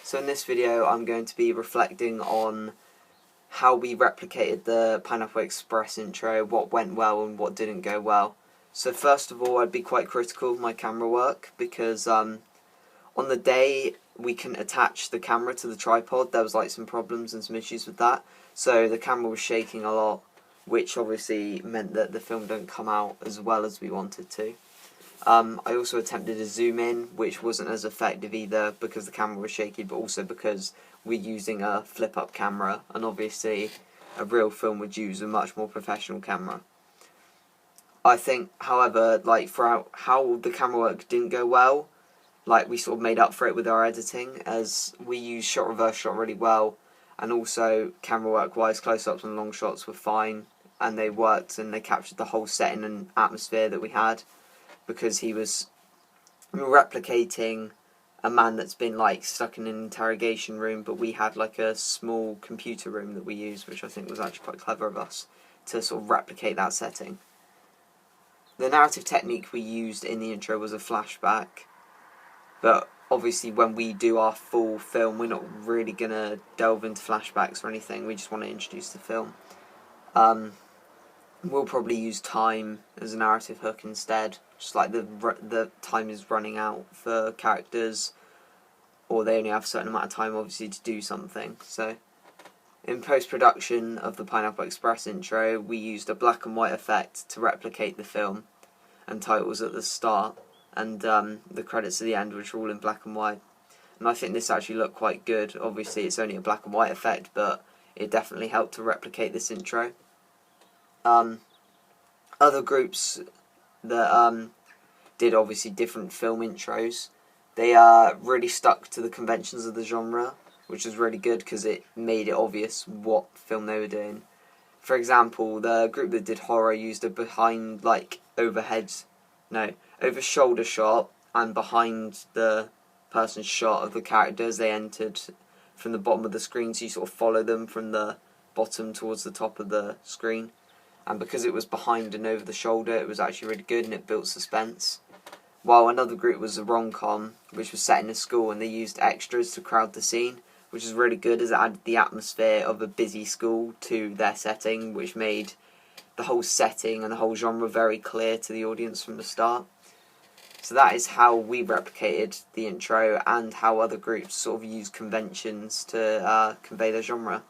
So in this video I'm going to be reflecting on how we replicated the Pineapple Express intro, what went well and what didn't go well. So first of all, I'd be quite critical of my camera work because on the day we couldn't attach the camera to the tripod. There was some problems and some issues with that, so the camera was shaking a lot, which obviously meant that the film didn't come out as well as we wanted to. I also attempted a zoom in, which wasn't as effective either because the camera was shaky, but also because we're using a flip-up camera, and obviously a real film would use a much more professional camera. I think, however, for how the camera work didn't go well, we sort of made up for it with our editing, as we used shot reverse shot really well, and also camera work wise, close-ups and long shots were fine, and they worked and they captured the whole setting and atmosphere that we had, because we were replicating a man that's been stuck in an interrogation room, but we had a small computer room that we used, which I think was actually quite clever of us to sort of replicate that setting. The narrative technique we used in the intro was a flashback, but obviously when we do our full film we're not really going to delve into flashbacks or anything, we just want to introduce the film. We'll probably use time as a narrative hook instead, just the time is running out for characters, or they only have a certain amount of time obviously to do something. So in post-production of the Pineapple Express intro, we used a black and white effect to replicate the film, and titles at the start and the credits at the end, which are all in black and white. And I think this actually looked quite good. Obviously it's only a black and white effect, but it definitely helped to replicate this intro. Other groups that did obviously different film intros, they really stuck to the conventions of the genre, which was really good because it made it obvious what film they were doing. For example, the group that did horror used a over shoulder shot, and behind the person's shot of the characters they entered from the bottom of the screen, so you sort of follow them from the bottom towards the top of the screen. And because it was behind and over the shoulder, it was actually really good and it built suspense. While another group was a rom-com, which was set in a school, and they used extras to crowd the scene, which is really good as it added the atmosphere of a busy school to their setting, which made the whole setting and the whole genre very clear to the audience from the start. So that is how we replicated the intro, and how other groups sort of use conventions to convey their genre.